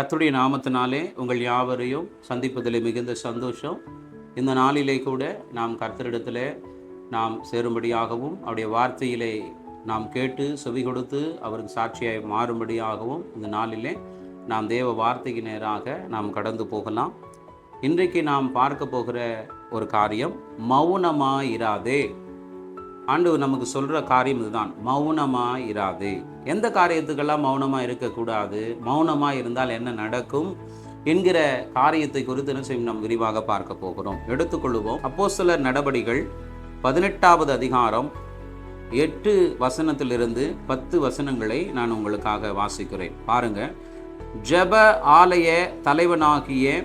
கர்த்தருடைய நாமத்தினாலே உங்கள் யாவரையும் சந்திப்பதில் மிகுந்த சந்தோஷம். இந்த நாளிலே கூட நாம் கர்த்தரிடத்தில் நாம் சேரும்படியாகவும் அவருடைய வார்த்தையிலே நாம் கேட்டு செவி கொடுத்து அவருக்கு சாட்சியாய் மாறும்படியாகவும் இந்த நாளிலே நாம் தேவ வார்த்தைக்கு நேராக நாம் கடந்து போகலாம். இன்றைக்கு நாம் பார்க்க போகிற ஒரு காரியம், மௌனமாயிராதே. ஆண்டவர் நமக்கு சொல்கிற காரியம் இதுதான், மௌனமாக இராதே. எந்த காரியத்துக்கெல்லாம் மௌனமாக இருக்கக்கூடாது, மௌனமாக இருந்தால் என்ன நடக்கும் என்கிற காரியத்தை குறித்து என்ன செய்யும் நாம் விரிவாக பார்க்க போகிறோம். எடுத்துக்கொள்வோம். அப்போஸ்தலர் நடபடிகள் 18வது அதிகாரம் 8 வசனத்திலிருந்து 10 வசனங்களை நான் உங்களுக்காக வாசிக்கிறேன். பாருங்க. ஜெப ஆலய தலைவனாகிய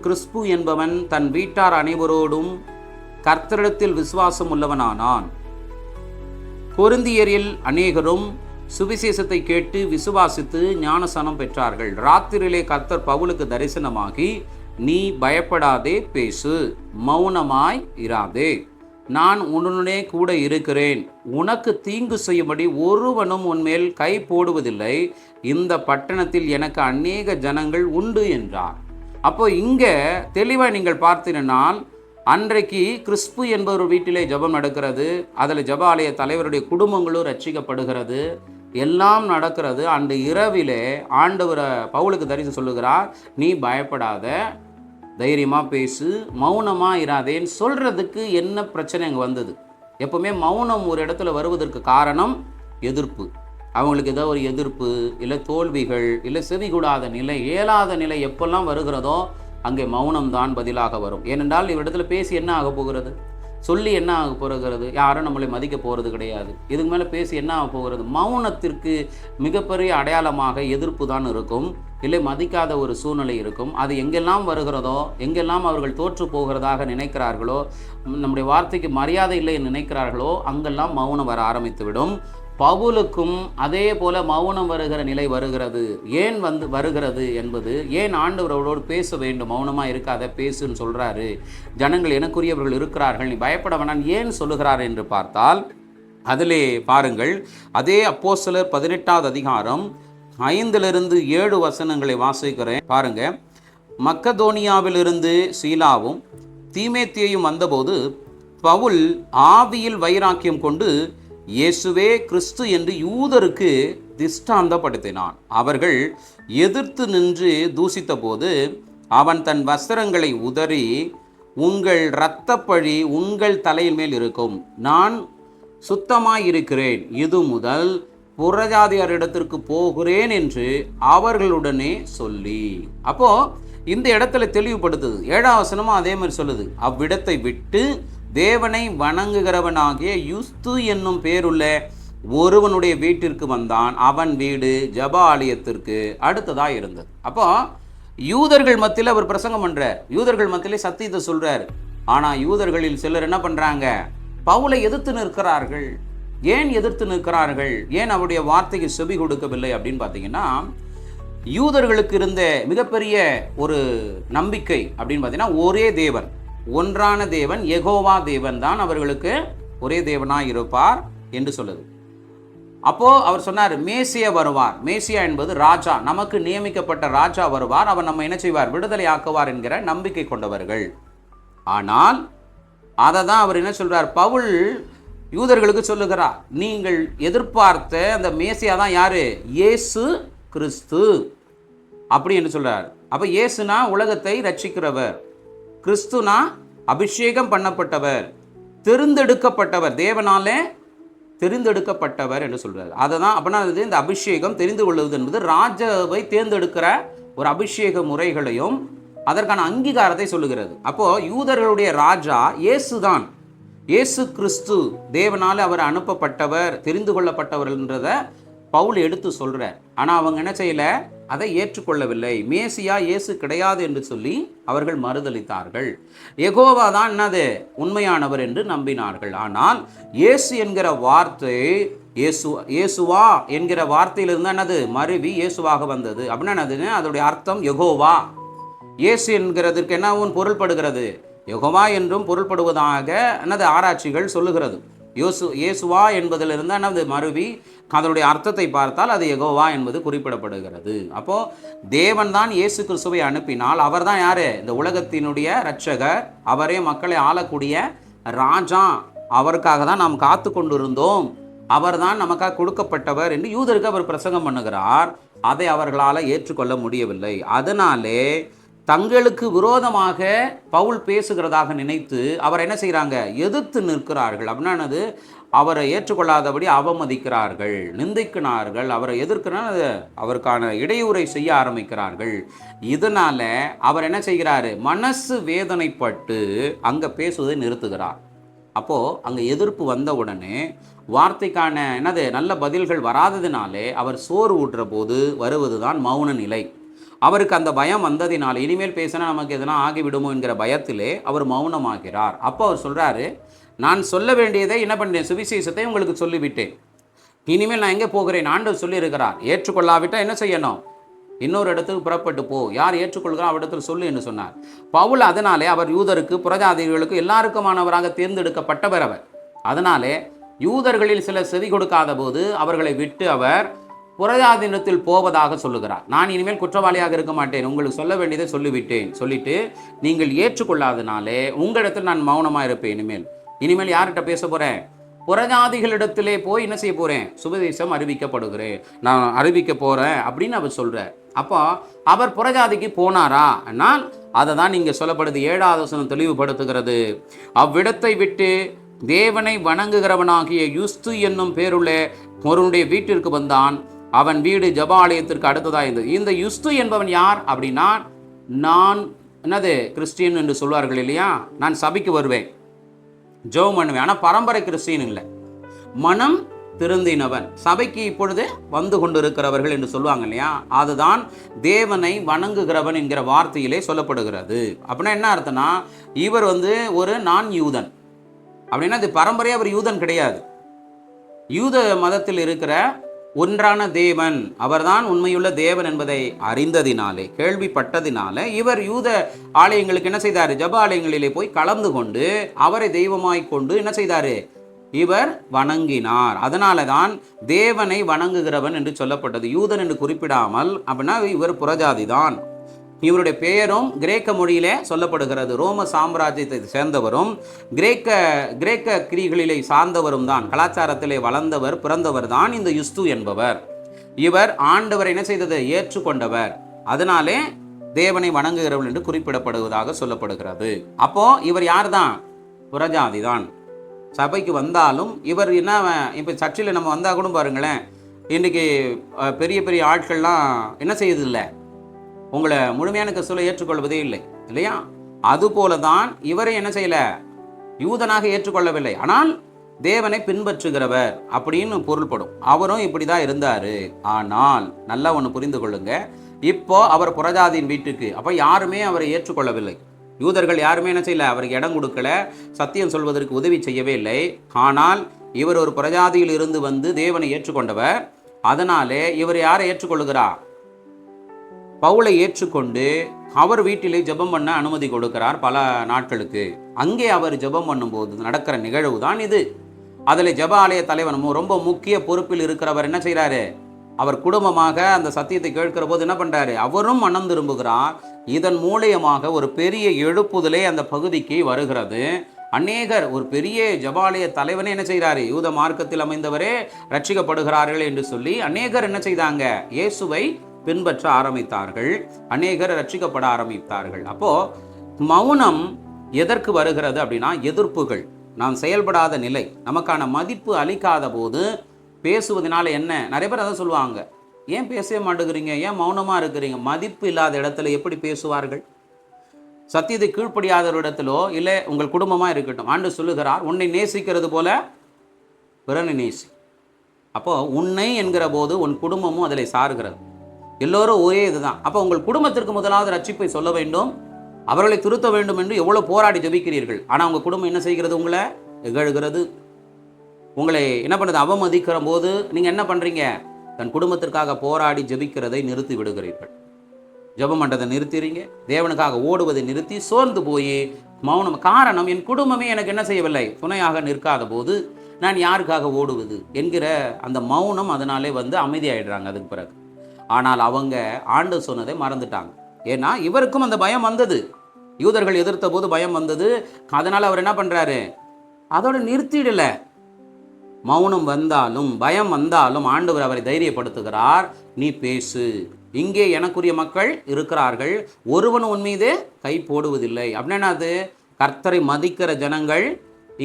கிறிஸ்பு என்பவன் தன் வீட்டார் அனைவரோடும் கர்த்தரிடத்தில் விசுவாசம் உள்ளவனானான். கொரிந்தியரில் அநேகரும் சுவிசேஷத்தை கேட்டு விசுவாசித்து ஞானஸ்நானம் பெற்றார்கள். ராத்திரியிலே கர்த்தர் பவுலுக்கு தரிசனமாகி, நீ பயப்படாதே, பேசு, மௌனமாய் இராதே, நான் உன்னுடனே கூட இருக்கிறேன், உனக்கு தீங்கு செய்யும்படி ஒருவனும் உன்மேல் கை போடுவதில்லை, இந்த பட்டணத்தில் எனக்கு அநேக ஜனங்கள் உண்டு என்றார். அப்போ இங்க தெளிவாக நீங்கள் பார்த்தீங்கன்னால், அன்றைக்கு கிறிஸ்பு என்பவர் வீட்டிலே ஜெபம் நடக்கிறது. அதில் ஜெப ஆலய தலைவருடைய குடும்பங்களும் ரட்சிக்கப்படுகிறது. எல்லாம் நடக்கிறது. அன்று இரவிலே ஆண்டவர் பவுலுக்கு தரிசனம் சொல்லுகிறார், நீ பயப்படாத, தைரியமாக பேசு, மௌனமாக இராதேன்னு சொல்கிறதுக்கு என்ன பிரச்சனை அங்கே வந்தது? எப்போவுமே மௌனம் ஒரு இடத்துல வருவதற்கு காரணம் எதிர்ப்பு. அவங்களுக்கு ஏதோ ஒரு எதிர்ப்பு, இல்லை தோல்விகள், இல்லை செவிகூடாத நிலை, இயலாத நிலை எப்பெல்லாம் வருகிறதோ அங்கே மௌனம் தான் பதிலாக வரும். ஏனென்றால் இவ்விடத்துல பேசி என்ன ஆக போகிறது, சொல்லி என்ன ஆக போகிறது? யாரும் நம்மளை மதிக்க போகிறது கிடையாது. இதுக்கு மேலே பேசி என்ன ஆக போகிறது? மௌனத்திற்கு மிகப்பெரிய அடையாளமாக எதிர்ப்பு தான் இருக்கும், இல்லை மதிக்காத ஒரு சூழ்நிலை இருக்கும். அது எங்கெல்லாம் வருகிறதோ, எங்கெல்லாம் அவர்கள் தோற்று போகிறதாக நினைக்கிறார்களோ, நம்முடைய வார்த்தைக்கு மரியாதை இல்லை நினைக்கிறார்களோ, அங்கெல்லாம் மௌனம் வர ஆரம்பித்துவிடும். பவுலுக்கும் அதே போல மௌனம் வருகிற நிலை வருகிறது. ஏன் வருகிறது என்பது, ஏன் ஆண்டவர் அவரோடு பேச வேண்டும், மௌனமாக இருக்காத, பேசுன்னு சொல்கிறாரு, ஜனங்கள் எனக்குரியவர்கள் இருக்கிறார்கள், நீ பயப்பட வேணாம் ஏன் சொல்லுகிறார் என்று பார்த்தால், அதிலே பாருங்கள். அதே அப்போஸ்தலர் 18வது அதிகாரம் 5லிருந்து 7 வசனங்களை வாசிக்கிறேன். பாருங்க. மக்கதோனியாவிலிருந்து சீலாவும் தீமோத்தேயும் வந்தபோது பவுல் ஆவியில் வைராக்கியம் கொண்டு இயேசுவே கிறிஸ்து என்று யூதருக்கு திஷ்டாந்தப்படுத்தினான். அவர்கள் எதிர்த்து நின்று தூசித்த போது அவன் தன் வஸ்திரங்களை உதறி, உங்கள் இரத்தப்பழி உங்கள் தலையின் மேல் இருக்கும், நான் சுத்தமாயிருக்கிறேன், இது முதல் புறஜாதியாரிடத்திற்கு போகிறேன் என்று அவர்களுடனே சொல்லி. அப்போ இந்த இடத்துல தெளிவுபடுத்துது. 7ஆம் வசனமும் அதே மாதிரி சொல்லுது, அவ்விடத்தை விட்டு தேவனை வணங்குகிறவனாகிய யுஸ்து என்னும் பேருள்ள ஒருவனுடைய வீட்டிற்கு வந்தான். அவன் வீடு ஜெப ஆலயத்திற்கு அடுத்ததாக இருந்தது. அப்போ யூதர்கள் மத்தியில் அவர் பிரசங்கம் பண்றார், யூதர்கள் மத்தியிலே சத்தியத்தை சொல்றார். ஆனால் யூதர்களில் சிலர் என்ன பண்றாங்க, பவுலை எதிர்த்து நிற்கிறார்கள். ஏன் எதிர்த்து நிற்கிறார்கள், ஏன் அவருடைய வார்த்தைக்கு செவி கொடுக்கவில்லை அப்படின்னு பார்த்தீங்கன்னா, யூதர்களுக்கு இருந்த மிகப்பெரிய ஒரு நம்பிக்கை அப்படின்னு பார்த்தீங்கன்னா, ஒரே தேவன், ஒன்றான தேவன், யெகோவா தேவன் தான் அவர்களுக்கு ஒரே தேவனாக இருப்பார் என்று சொல்லுது. அப்போ அவர் சொன்னார், மேசியா வருவார். மேசியா என்பது ராஜா, நமக்கு நியமிக்கப்பட்ட ராஜா வருவார், அவர் நம்ம என்ன செய்வார், விடுதலை ஆக்குவார் என்கிற நம்பிக்கை கொண்டவர்கள். ஆனால் அதை தான் அவர் என்ன சொல்றார், பவுல் யூதர்களுக்கு சொல்லுகிறார், நீங்கள் எதிர்பார்த்த அந்த மேசியா தான் யாரு, இயேசு கிறிஸ்து அப்படி என்று சொல்றார். அப்ப இயேசுனா உலகத்தை ரட்சிக்கிறவர், கிறிஸ்துனா அபிஷேகம் பண்ணப்பட்டவர், தெரிந்தெடுக்கப்பட்டவர், தேவனாலே தெரிந்தெடுக்கப்பட்டவர் என்று சொல்றாரு. அதை தான் அப்படின்னா இந்த அபிஷேகம் தெரிந்து கொள்வது என்பது ராஜாவை தேர்ந்தெடுக்கிற ஒரு அபிஷேக முறைகளையும் அதற்கான அங்கீகாரத்தை சொல்லுகிறது. அப்போ யூதர்களுடைய ராஜா இயேசு தான், இயேசு கிறிஸ்து, தேவனாலே அவர் அனுப்பப்பட்டவர், தெரிந்து கொள்ளப்பட்டவர் என்றதை பவுல் எடுத்து சொல்றார். ஆனால் அவங்க என்ன செய்யல, அதை ஏற்றுக்கொள்ளவில்லை. மேசியா இயேசு கிடையாது என்று சொல்லி அவர்கள் மறுதளித்தார்கள். யெகோவா தான் என்னது, உண்மையானவர் என்று நம்பினார்கள். ஆனால் இயேசு என்கிற வார்த்தை, இயேசுவா என்கிற வார்த்தையிலிருந்து என்னது மருவி இயேசுவாக வந்தது. அப்படின்னா என்னதுன்னு அதோடைய அர்த்தம் யெகோவா. இயேசு என்கிறதுக்கு என்னவும் பொருள்படுகிறது, யெகோவா என்றும் பொருள்படுவதாக என்னது ஆராய்ச்சிகள் சொல்லுகிறது. இயேசுவா என்பதிலிருந்து அது மருவி அதனுடைய அர்த்தத்தை பார்த்தால் அது யெகோவா என்பது குறிப்பிடப்படுகிறது. அப்போ தேவன் தான் இயேசு கிறிஸ்துவை அனுப்பினால் அவர் தான் யாரு? இந்த உலகத்தினுடைய இரட்சகர், அவரே மக்களை ஆளக்கூடிய ராஜா. அவருக்காக தான் நாம் காத்து கொண்டிருந்தோம், அவர் தான் நமக்காக கொடுக்கப்பட்டவர் என்று யூதருக்கு அவர் பிரசங்கம் பண்ணுகிறார். அதை அவர்களால் ஏற்றுக்கொள்ள முடியவில்லை. அதனாலே தங்களுக்கு விரோதமாக பவுல் பேசுகிறதாக நினைத்து அவர் என்ன செய்கிறாங்க? எதிர்த்து நிற்கிறார்கள். அப்படின்னானது அவரை ஏற்றுக்கொள்ளாதபடி அவமதிக்கிறார்கள், நிந்திக்கிறார்கள், அவரை எதிர்க்கிறார், அவருக்கான இடையூறை செய்ய ஆரம்பிக்கிறார்கள். இதனால அவர் என்ன செய்கிறாரு? மனசு வேதனைப்பட்டு அங்கே பேசுவதை நிறுத்துகிறார். அப்போது அங்கே எதிர்ப்பு வந்த உடனே வார்த்தைக்கான நல்ல பதில்கள் வராததினாலே அவர் சோறு ஊட்டுற போது வருவது தான் மௌன நிலை. அவருக்கு அந்த பயம் வந்ததினால் இனிமேல் பேசினா நமக்கு எதனா ஆகிவிடுமோ என்கிற பயத்திலே அவர் மௌனமாகிறார். அப்போ அவர் சொல்கிறாரு, நான் சொல்ல வேண்டியதை என்ன பண்ணேன்? சுவிசேஷத்தை உங்களுக்கு சொல்லிவிட்டேன், இனிமேல் நான் எங்கே போகிறேன்? ஆண்டவர் சொல்லியிருக்கிறார். ஏற்றுக்கொள்ளாவிட்டால் என்ன செய்யணும்? இன்னொரு இடத்துக்கு புறப்பட்டு போ, யார் ஏற்றுக்கொள்கிறோம் அவ்விடத்தில் சொல்லு என்று சொன்னார் பவுல். அதனாலே அவர் யூதருக்கு, புறஜாதிகளுக்கு எல்லாருக்குமானவராக தேர்ந்தெடுக்கப்பட்டவர் அவர். அதனாலே யூதர்களில் சிலர் செவி கொடுக்காத போது அவர்களை விட்டு அவர் புறஜாதியினத்தில் போவதாக சொல்லுகிறார். நான் இனிமேல் குற்றவாளியாக இருக்க மாட்டேன், உங்களுக்கு சொல்ல வேண்டியதை சொல்லிவிட்டேன், சொல்லிட்டு நீங்கள் ஏற்றுக்கொள்ளாதனாலே உங்களிடத்தில் நான் மௌனமாக இருப்பேன். இனிமேல் யார்கிட்ட பேச போகிறேன்? புறஜாதிகளிடத்திலே போய் என்ன செய்ய போகிறேன்? சுவிசேஷம் அறிவிக்கப்படுகிறேன், நான் அறிவிக்க போகிறேன் அப்படின்னு அவர் சொல்கிறார். அப்போ அவர் புறஜாதிக்கு போனாரா? ஆனால் அதை தான் நீங்கள் சொல்லப்படுது. 7வது வசனம் தெளிவுபடுத்துகிறது. அவ்விடத்தை விட்டு தேவனை வணங்குகிறவனாகிய யுஸ்து என்னும் பேருள்ள ஒருவனுடைய வீட்டிற்கு வந்தான். அவன் வீடு ஜெபாலயத்திற்கு அடுத்ததாக இருந்தது. இந்த யுஸ்து என்பவன் யார் அப்படின்னா, நான் கிறிஸ்டியன் என்று சொல்வார்கள் இல்லையா, நான் சபைக்கு வருவேன், ஜெபம் பண்ணுவேன், ஆனால் பரம்பரை கிறிஸ்டியன் இல்லை, மனம் திருந்தினவன், சபைக்கு இப்பொழுது வந்து கொண்டிருக்கிறவர்கள் என்று சொல்லுவாங்க இல்லையா, அதுதான் தேவனை வணங்குகிறவன் என்கிற வார்த்தையிலே சொல்லப்படுகிறது. அப்படின்னா என்ன அர்த்தம்னா, இவர் ஒரு நான் யூதன் அப்படின்னா அது பரம்பரையாக அவர் யூதன் கிடையாது. யூத மதத்தில் இருக்கிற ஒன்றான தேவன், அவர்தான் உண்மையுள்ள தேவன் என்பதை அறிந்ததினாலே, கேள்விப்பட்டதினால இவர் யூத ஆலயங்களுக்கு என்ன செய்தார்? ஜெப ஆலயங்களிலே போய் கலந்து கொண்டு அவரை தெய்வமாய் கொண்டு என்ன செய்தார்? இவர் வணங்கினார். அதனால தான் தேவனை வணங்குகிறவன் என்று சொல்லப்பட்டது. யூதன் என்று குறிப்பிடாமல், அப்படின்னா இவர் புறஜாதி தான். இவருடைய பெயரும் கிரேக்க மொழியிலே சொல்லப்படுகிறது. ரோம சாம்ராஜ்யத்தை சேர்ந்தவரும் கிரேக்க கிரிகளிலே சார்ந்தவரும் தான், கலாச்சாரத்திலே வளர்ந்தவர், பிறந்தவர் தான் இந்த யுஸ்து என்பவர். இவர் ஆண்டவரை என்ன செய்தது? ஏற்றுக்கொண்டவர். அதனாலே தேவனை வணங்குகிறவர்கள் என்று குறிப்பிடப்படுவதாக சொல்லப்படுகிறது. அப்போ இவர் யார் தான்? புறஜாதி தான். சபைக்கு வந்தாலும் இவர் என்ன, இப்போ சர்ச்சில் நம்ம வந்தால் கூட பாருங்களேன், இன்றைக்கி பெரிய பெரிய ஆட்கள்லாம் என்ன செய்யறதில்லை, உங்களை முழுமையான கிறிஸ்துவை ஏற்றுக்கொள்வதே இல்லை இல்லையா? அதுபோல தான் இவரை என்ன செய்யலை? யூதனாக ஏற்றுக்கொள்ளவில்லை, ஆனால் தேவனை பின்பற்றுகிறவர் அப்படின்னு பொருள்படும். அவரும் இப்படி தான் இருந்தார். ஆனால் நல்லா ஒன்று புரிந்து கொள்ளுங்க, இப்போ அவர் புறஜாதியின் வீட்டுக்கு, அப்போ யாருமே அவரை ஏற்றுக்கொள்ளவில்லை. யூதர்கள் யாருமே என்ன செய்யலை? அவருக்கு இடம் கொடுக்கல, சத்தியம் சொல்வதற்கு உதவி செய்யவே இல்லை. ஆனால் இவர் ஒரு புறஜாதியில் இருந்து வந்து தேவனை ஏற்றுக்கொண்டவர். அதனாலே இவர் யாரை ஏற்றுக்கொள்கிறார்? பவுலை ஏற்றுக்கொண்டு அவர் வீட்டிலே ஜெபம் பண்ண அனுமதி கொடுக்கிறார் பல நாட்களுக்கு. அங்கே அவர் ஜெபம் பண்ணும்போது நடக்கிற நிகழ்வு தான் இது. அதில் ஜெப ஆலய தலைவர், ரொம்ப முக்கிய பொறுப்பில் இருக்கிறவர் என்ன செய்கிறாரு? அவர் குடும்பமாக அந்த சத்தியத்தை கேட்கிற போது என்ன பண்ணுறாரு? அவரும் மனம் திரும்புகிறார். இதன் மூலியமாக ஒரு பெரிய எழுப்புதலே அந்த பகுதிக்கு வருகிறது. அநேகர், ஒரு பெரிய ஜெபாலய தலைவனே என்ன செய்கிறாரு? யூத மார்க்கத்தில் அமைந்தவரே ரட்சிக்கப்படுகிறார்கள் என்று சொல்லி அநேகர் என்ன செய்தாங்க? இயேசுவை பின்பற்ற ஆரம்பித்தார்கள். அநேகர் ரட்சிக்கப்பட ஆரம்பித்தார்கள். அப்போ மௌனம் எதற்கு வருகிறது அப்படின்னா, எதிர்ப்புகள், நாம் செயல்படாத நிலை, நமக்கான மதிப்பு அளிக்காத போது பேசுவதனால என்ன? நிறைய பேர் அதான் சொல்லுவாங்க, ஏன் பேசவே மாட்டேங்கிறீங்க, ஏன் மௌனமாக இருக்கிறீங்க? மதிப்பு இல்லாத இடத்துல எப்படி பேசுவார்கள்? சத்தியத்தை கீழ்ப்படியாத ஒரு இடத்திலோ இல்லை உங்கள் குடும்பமாக இருக்கட்டும், ஆண்டவர் சொல்லுகிறார், உன்னை நேசிக்கிறது போல பிறனை நேசி. அப்போ உன்னை என்கிற போது உன் குடும்பமும் அதில் சாருகிறது. எல்லோரும் ஒரே இதுதான். அப்போ உங்கள் குடும்பத்திற்கு முதலாவது ரட்சிப்பை சொல்ல வேண்டும், அவர்களை திருத்த வேண்டும் என்று எவ்வளோ போராடி ஜெபிக்கிறீர்கள். ஆனால் உங்கள் குடும்பம் என்ன செய்கிறது? உங்களை இகழ்கிறது, உங்களை என்ன பண்ணுறது? அவமதிக்கிற போது நீங்கள் என்ன பண்ணுறீங்க? தன் குடும்பத்திற்காக போராடி ஜெபிக்கிறதை நிறுத்தி விடுகிறீர்கள். ஜெபம் பண்ணுறதை நிறுத்திறீங்க, தேவனுக்காக ஓடுவதை நிறுத்தி சோர்ந்து போய் மௌனம். காரணம், என் குடும்பமே எனக்கு என்ன செய்யவில்லை? துணையாக நிற்காத போது நான் யாருக்காக ஓடுவது என்கிற அந்த மௌனம் அதனாலே அமைதியாயிடுறாங்க அதுக்கு பிறகு. ஆனால் அவங்க ஆண்டவர் சொன்னதை மறந்துட்டாங்க. ஏன்னா இவருக்கும் அந்த பயம் வந்தது, யூதர்கள் எதிர்த்த போது பயம் வந்தது. அதனால் அவர் என்ன பண்ணுறாரு, அதோட நிறுத்திடல. மௌனம் வந்தாலும் பயம் வந்தாலும் ஆண்டவர் அவரை தைரியப்படுத்துகிறார். நீ பேசு, இங்கே எனக்குரிய மக்கள் இருக்கிறார்கள், ஒருவன் உன் மீது கை போடுவதில்லை. அப்படின்னா அது கர்த்தரை மதிக்கிற ஜனங்கள்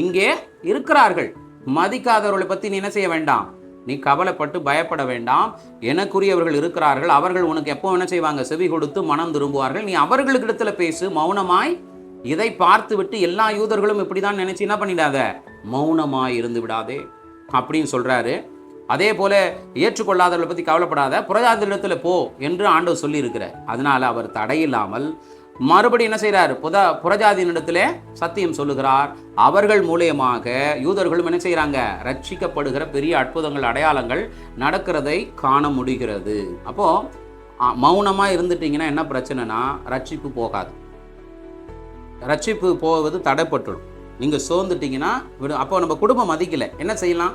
இங்கே இருக்கிறார்கள். மதிக்காதவர்களை பற்றி நீ என்ன செய்ய வேண்டாம், நீ கவலைப்பட்டு பயப்பட வேண்டாம். எனக்குரியவர்கள் இருக்கிறார்கள், அவர்கள் உனக்கு எப்போ என்ன செய்வாங்க, செவி கொடுத்து மனம் திரும்புவார்கள். நீ அவர்களுக்கு இடத்துல பேசு, மௌனமாய். இதை பார்த்து விட்டு எல்லா யூதர்களும் இப்படி தான் நினைச்சு என்ன பண்ணிடாத, மௌனமாய் இருந்து விடாதே அப்படின்னு சொல்றாரு. அதே போல ஏற்றுக்கொள்ளாதவர்களை பற்றி கவலைப்படாத, புறஜாதியிடத்துல போ என்று ஆண்டவர் சொல்லி இருக்கிறார். அதனால அவர் தடையில்லாமல் மறுபடி என்ன செய்கிறார், புறஜாதியினிடத்திலே சத்தியம் சொல்லுகிறார். அவர்கள் மூலியமாக யூதர்களும் என்ன செய்கிறாங்க, ரட்சிக்கப்படுகிற பெரிய அற்புதங்கள் அடையாளங்கள் நடக்கிறதை காண முடிகிறது. அப்போ மௌனமா இருந்துட்டீங்கன்னா என்ன பிரச்சனைனா, ரட்சிப்பு போகாது, ரட்சிப்பு போவது தடைப்பட்டுடும். நீங்க சோர்ந்துட்டீங்கன்னா விடும். அப்போ நம்ம குடும்பம் மதிக்கல, என்ன செய்யலாம்,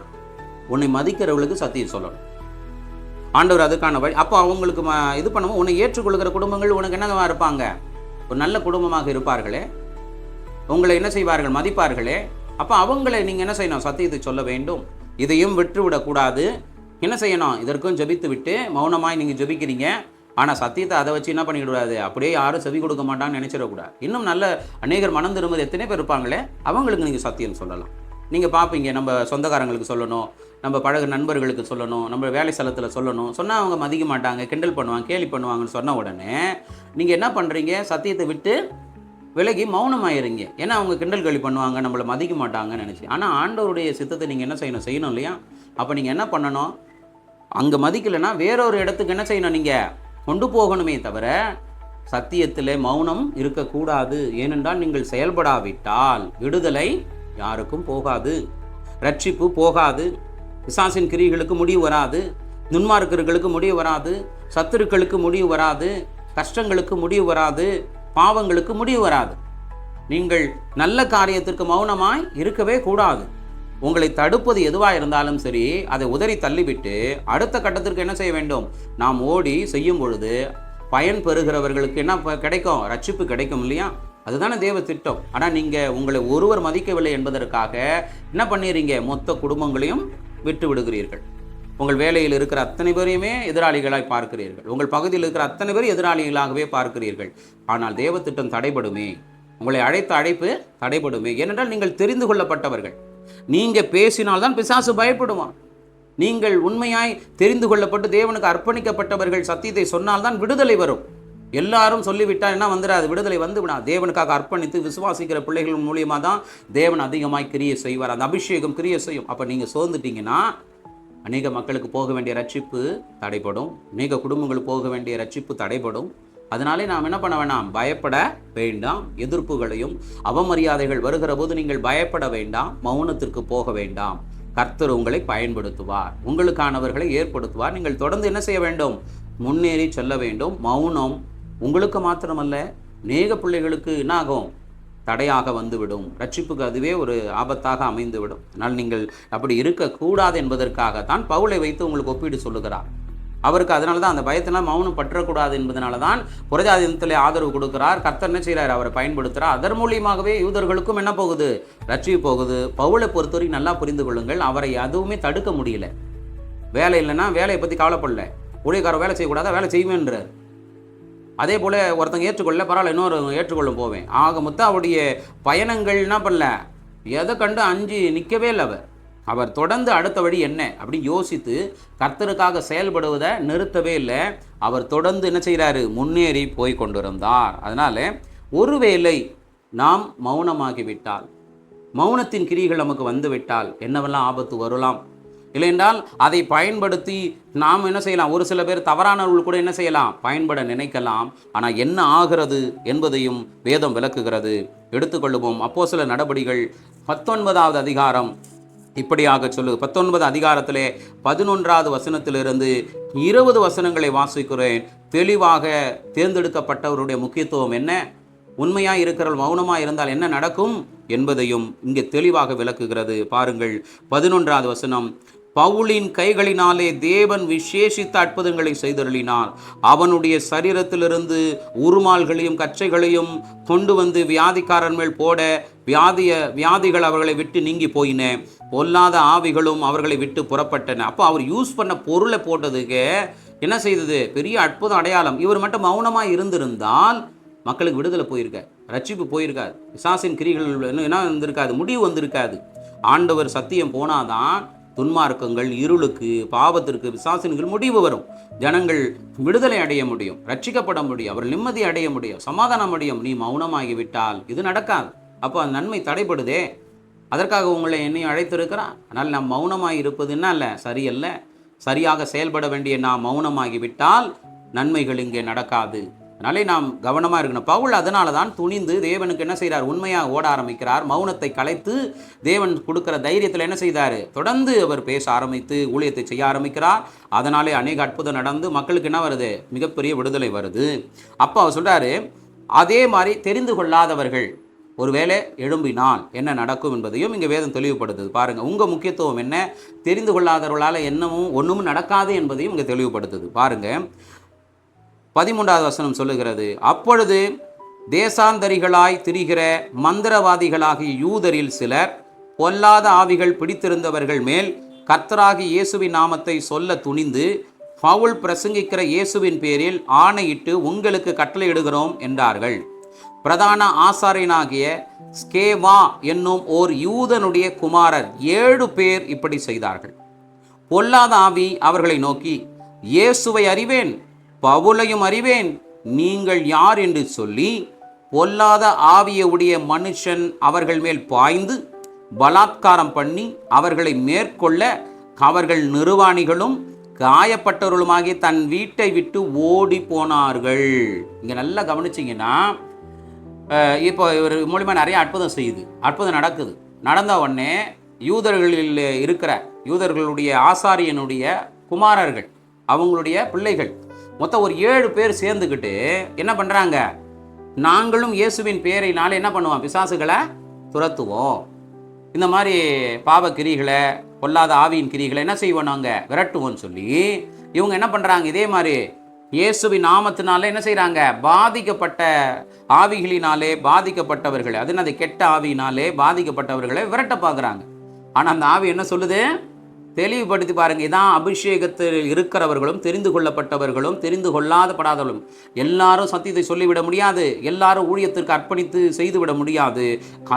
உன்னை மதிக்கிறவர்களுக்கு சத்தியம் சொல்லணும். ஆண்டவர் அதுக்கான வழி. அப்போ அவங்களுக்கு இது பண்ணுவோம். உன்னை ஏற்றுக்கொள்கிற குடும்பங்கள் உனக்கு என்னவா இருப்பாங்க, ஒரு நல்ல குடும்பமாக இருப்பார்களே, உங்களை என்ன செய்வார்கள், மதிப்பார்களே. அப்போ அவங்களை நீங்கள் என்ன செய்யணும், சத்தியத்தை சொல்ல வேண்டும். இதையும் விட்டு விடக்கூடாது. என்ன செய்யணும், இதற்கும் ஜெபித்து விட்டு மௌனமாய் நீங்கள் ஜெபிக்கிறீங்க, ஆனால் சத்தியத்தை அதை வச்சு என்ன பண்ணிவிடாது, அப்படியே யாரும் செவி கொடுக்க மாட்டான்னு நினச்சிடக்கூடாது. இன்னும் நல்ல அநேகர் மனம் திரும்புவது எத்தனை பேர் இருப்பாங்களே, அவங்களுக்கு நீங்கள் சத்தியம் சொல்லலாம். நீங்கள் பார்ப்பீங்க, நம்ம சொந்தக்காரங்களுக்கு சொல்லணும், நம்ம பழக நண்பர்களுக்கு சொல்லணும், நம்ம வேலை ஸ்தலத்தில் சொல்லணும். சொன்னால் அவங்க மதிக்க மாட்டாங்க, கிண்டல் பண்ணுவாங்க, கேலி பண்ணுவாங்கன்னு சொன்ன உடனே நீங்கள் என்ன பண்ணுறீங்க, சத்தியத்தை விட்டு விலகி மௌனமாயிருங்க. ஏன்னா அவங்க கிண்டல் கேலி பண்ணுவாங்க, நம்மளை மதிக்க மாட்டாங்கன்னு நினச்சி. ஆனால் ஆண்டவருடைய சித்தத்தை நீங்கள் என்ன செய்யணும் இல்லையா. அப்போ நீங்கள் என்ன பண்ணணும், அங்கே மதிக்கலைன்னா வேறொரு இடத்துக்கு என்ன செய்யணும், நீங்கள் கொண்டு போகணுமே தவிர சத்தியத்திலே மௌனம் இருக்கக்கூடாது. ஏனென்றால் நீங்கள் செயல்படாவிட்டால் விடுதலை யாருக்கும் போகாது, ரட்சிப்பு போகாது, பிசாசின் கிரிகளுக்கு முடிவு வராது, துன்மார்க்கர்களுக்கு முடிவு வராது, சத்துருக்களுக்கு முடிவு வராது, கஷ்டங்களுக்கு முடிவு வராது, பாவங்களுக்கு முடிவு வராது. நீங்கள் நல்ல காரியத்திற்கு மௌனமாய் இருக்கவே கூடாது. உங்களை தடுப்பது எதுவாக இருந்தாலும் சரி, அதை உதறி தள்ளிவிட்டு அடுத்த கட்டத்திற்கு என்ன செய்ய வேண்டும், நாம் ஓடி செய்யும் பொழுது பயன் பெறுகிறவர்களுக்கு என்ன கிடைக்கும், ரட்சிப்பு கிடைக்கும் இல்லையா. அதுதானே தேவ திட்டம். ஆனால் நீங்கள் உங்களை ஒருவர் மதிக்கவில்லை என்பதற்காக என்ன பண்ணிடுறீங்க, மொத்த குடும்பங்களையும் விட்டு விடுகிறீர்கள். உங்கள் வேலையில் இருக்கிற அத்தனை பேரையுமே எதிராளிகளாய் பார்க்கிறீர்கள், உங்கள் பகுதியில் இருக்கிற அத்தனை பேர் எதிராளிகளாகவே பார்க்கிறீர்கள். ஆனால் தேவ திட்டம் தடைபடுமே, உங்களை அழைத்த அழைப்பு தடைபடுமே. ஏனென்றால் நீங்கள் தெரிந்து கொள்ளப்பட்டவர்கள். நீங்கள் பேசினால்தான் பிசாசு பயப்படுவான். நீங்கள் உண்மையாய் தெரிந்து கொள்ளப்பட்டு தேவனுக்கு அர்ப்பணிக்கப்பட்டவர்கள் சத்தியத்தை சொன்னால்தான் விடுதலை வரும். எல்லாரும் சொல்லிவிட்டால் என்ன வந்துடாது, விடுதலை வந்து விடா. தேவனுக்காக அர்ப்பணித்து விசுவாசிக்கிற பிள்ளைகள் மூலியமாக தான் தேவன் அதிகமாய் கிரியை செய்வார், அந்த அபிஷேகம் கிரியை செய்யும். அப்போ நீங்கள் சோர்ந்துட்டீங்கன்னா அநேக மக்களுக்கு போக வேண்டிய ரட்சிப்பு தடைப்படும், அநேக குடும்பங்களுக்கு போக வேண்டிய ரட்சிப்பு தடைப்படும். அதனாலே நாம் என்ன பண்ண வேண்டாம், பயப்பட வேண்டாம். எதிர்ப்புகளையும் அவமரியாதைகள் வருகிற போது நீங்கள் பயப்பட வேண்டாம், மௌனத்திற்கு போக வேண்டாம். கர்த்தர் உங்களை பயன்படுத்துவார், உங்களுக்கானவர்களை ஏற்படுத்துவார். நீங்கள் தொடர்ந்து என்ன செய்ய வேண்டும், முன்னேறி செல்ல வேண்டும். மௌனம் உங்களுக்கு மாத்திரமல்ல, அநேக பிள்ளைகளுக்கு என்ன ஆகும், தடையாக வந்துவிடும், ரட்சிப்புக்கு அதுவே ஒரு ஆபத்தாக அமைந்துவிடும். அதனால் நீங்கள் அப்படி இருக்கக்கூடாது என்பதற்காகத்தான் பவுலை வைத்து உங்களுக்கு ஒப்பீடு சொல்லுகிறார். அவருக்கு அதனால தான் அந்த பயத்தினால் மௌனம் பற்றக்கூடாது என்பதனால தான் புறஜாதியத்திலே ஆதரவு கொடுக்கிறார். கர்த்தர் என்ன செய்கிறார், அவரை பயன்படுத்துகிறார். அதன் மூலியமாகவே யூதர்களுக்கும் என்ன போகுது, ரட்சிப்பு போகுது. பவுலை பொறுத்தவரைக்கும் நல்லா புரிந்து கொள்ளுங்கள், அவரை எதுவுமே தடுக்க முடியல. வேலை இல்லைன்னா வேலையை பற்றி கவலைப்படல, ஊழியக்காரர் வேலை செய்யக்கூடாதா, வேலை செய்வேன்றார். அதே போல் ஒருத்தங்க ஏற்றுக்கொள்ள, பரவாயில்ல இன்னொரு ஏற்றுக்கொள்ளும் போவேன். ஆக மொத்தம் அவருடைய பயணங்கள் என்ன பண்ணல, எதை கண்டு அஞ்சு நிற்கவே இல்லை. அவர் தொடர்ந்து அடுத்த வழி என்ன அப்படி யோசித்து கர்த்தருக்காக செயல்படுவதை நிறுத்தவே இல்லை. அவர் தொடர்ந்து என்ன செய்கிறாரு, முன்னேறி போய் கொண்டிருந்தார். அதனால் ஒருவேளை நாம் மௌனமாகிவிட்டால், மௌனத்தின் கிரிகள் நமக்கு வந்துவிட்டால் என்னவெல்லாம் ஆபத்து வரலாம். இல்லையென்றால் அதை பயன்படுத்தி நாம் என்ன செய்யலாம், ஒரு சில பேர் தவறானவர்கள் கூட என்ன செய்யலாம், பயன்பட நினைக்கலாம். ஆனால் என்ன ஆகிறது என்பதையும் வேதம் விளக்குகிறது. எடுத்துக்கொள்ளுவோம். அப்போஸ்தலர் நடபடிகள் 19வது அதிகாரம் இப்படியாக சொல்லு. 19 அதிகாரத்திலே 11வது வசனத்திலிருந்து 20 வசனங்களை வாசிக்கிறேன். தெளிவாக தேர்ந்தெடுக்கப்பட்டவருடைய முக்கியத்துவம் என்ன, உண்மையாக இருக்கிறவர்கள் மௌனமாக இருந்தால் என்ன நடக்கும் என்பதையும் இங்கே தெளிவாக விளக்குகிறது. பாருங்கள் 11வது வசனம். பவுலின் கைகளினாலே தேவன் விசேஷித்த அற்புதங்களை செய்தருளினார். அவனுடைய சரீரத்திலிருந்து உருமால்களையும் கச்சைகளையும் கொண்டு வந்து வியாதிக்காரன் மேல் போட வியாதிகள் அவர்களை விட்டு நீங்கி போயின. பொல்லாத ஆவிகளும் அவர்களை விட்டு புறப்பட்டன. அப்போ அவர் யூஸ் பண்ண பொருளை போட்டதுக்கு என்ன செய்தது? பெரிய அற்புதம், அடையாளம். இவர் மட்டும் மௌனமாக இருந்திருந்தால் மக்களுக்கு விடுதலை போயிருக்காது, ரட்சிப்பு போயிருக்காது, பிசாசின் கிரிகள் என்ன வந்திருக்காது, முடிவு வந்திருக்காது. ஆண்டவர் சத்தியம் போனாதான் துன்மார்க்கங்கள், இருளுக்கு, பாவத்திற்கு, பிசாசின்கள் முடிவு வரும். ஜனங்கள் விடுதலை அடைய முடியும், ரட்சிக்கப்பட முடியும், அவர் நிம்மதி அடைய முடியும், சமாதானம் அடையும். நீ மௌனமாகிவிட்டால் இது நடக்காது. அப்போ அந்த நன்மை தடைப்படுதே. அதற்காக உங்களை என்னையும் அழைத்திருக்கிறான். ஆனால் நாம் மௌனமாக இருப்பதுன்னா இல்லை, சரியல்ல. சரியாக செயல்பட வேண்டிய நாம் மௌனமாகிவிட்டால் நன்மைகள் இங்கே நடக்காது. அதனாலே நாம் கவனமாக இருக்கணும். பவுல் அதனால தான் துணிந்து தேவனுக்கு என்ன செய்கிறார்? உண்மையாக ஓட ஆரம்பிக்கிறார். மௌனத்தை கலைத்து தேவன் கொடுக்குற தைரியத்தில் என்ன செய்தார்? தொடர்ந்து அவர் பேச ஆரம்பித்து ஊழியத்தை செய்ய ஆரம்பிக்கிறார். அதனாலே அநேக அற்புதம் நடந்து மக்களுக்கு என்ன வருது? மிகப்பெரிய விடுதலை வருது. அப்போ அவர் சொல்கிறாரு, அதே மாதிரி தெரிந்து கொள்ளாதவர்கள் ஒருவேளை எழும்பினால் என்ன நடக்கும் என்பதையும் இங்கே வேதம் தெளிவுபடுத்துது. பாருங்கள், உங்கள் முக்கியத்துவம் என்ன, தெரிந்து கொள்ளாதவர்களால் என்னமும் ஒன்றும் நடக்காது என்பதையும் இங்கே தெளிவுபடுத்துது. பாருங்கள் 13வது வசனம் சொல்லுகிறது, அப்பொழுது தேசாந்தரிகளாய் திரிகிற மந்திரவாதிகளாகிய யூதரில் சிலர் பொல்லாத ஆவிகள் பிடித்திருந்தவர்கள் மேல் கர்த்தராகிய இயேசுவின் நாமத்தை சொல்ல துணிந்து பவுல் பிரசங்கிக்கிற இயேசுவின் பேரில் ஆணையிட்டு உங்களுக்கு கட்டளையிடுகிறோம் என்றார்கள். பிரதான ஆசாரியனாகிய ஸ்கேவா என்னும் ஓர் யூதனுடைய குமாரர் 7 பேர் இப்படி செய்தார்கள். பொல்லாத ஆவி அவர்களை நோக்கி, இயேசுவை அறிவேன், பவுலையும் அறிவேன், நீங்கள் யார் என்று சொல்லி பொல்லாத ஆவியுடைய மனுஷன் அவர்கள் மேல் பாய்ந்து பலாத்காரம் பண்ணி அவர்களை மேற்கொள்ள அவர்கள் நிர்வாணிகளும் காயப்பட்டவர்களுமாகி தன் வீட்டை விட்டு ஓடி போனார்கள். இங்கே நல்லா கவனிச்சிங்கன்னா, இப்போ இவர் மூலிமா நிறைய அற்புதம் செய்யுது, அற்புதம் நடக்குது. நடந்த உடனே யூதர்களில் இருக்கிற யூதர்களுடைய ஆசாரியனுடைய குமாரர்கள், அவங்களுடைய பிள்ளைகள் மொத்தம் ஒரு 7 பேர் சேர்ந்துக்கிட்டு என்ன பண்ணுறாங்க? நாங்களும் இயேசுவின் பேரைனால என்ன பண்ணுவோம்? பிசாசுகளை துரத்துவோம். இந்த மாதிரி பாவ கிரிகளை, பொல்லாத ஆவியின் கிரிகளை என்ன செய்வோம்? நாங்கள் விரட்டுவோம்னு சொல்லி இவங்க என்ன பண்ணுறாங்க? இதே மாதிரி இயேசுவின் நாமத்தினால என்ன செய்கிறாங்க? பாதிக்கப்பட்ட ஆவிகளினாலே பாதிக்கப்பட்டவர்களை, அது என்னது, கெட்ட ஆவியினாலே பாதிக்கப்பட்டவர்களை விரட்ட பார்க்குறாங்க. ஆனால் அந்த ஆவி என்ன சொல்லுது? தெளிவுபடுத்தி பாருங்க. இதான் அபிஷேகத்தில் இருக்கிறவர்களும் தெரிந்து கொள்ளப்பட்டவர்களும் தெரிந்து கொள்ளாதப்படாதவர்களும் எல்லாரும் சத்தியத்தை சொல்லிவிட முடியாது, எல்லாரும் ஊழியத்திற்கு அர்ப்பணித்து செய்துவிட முடியாது.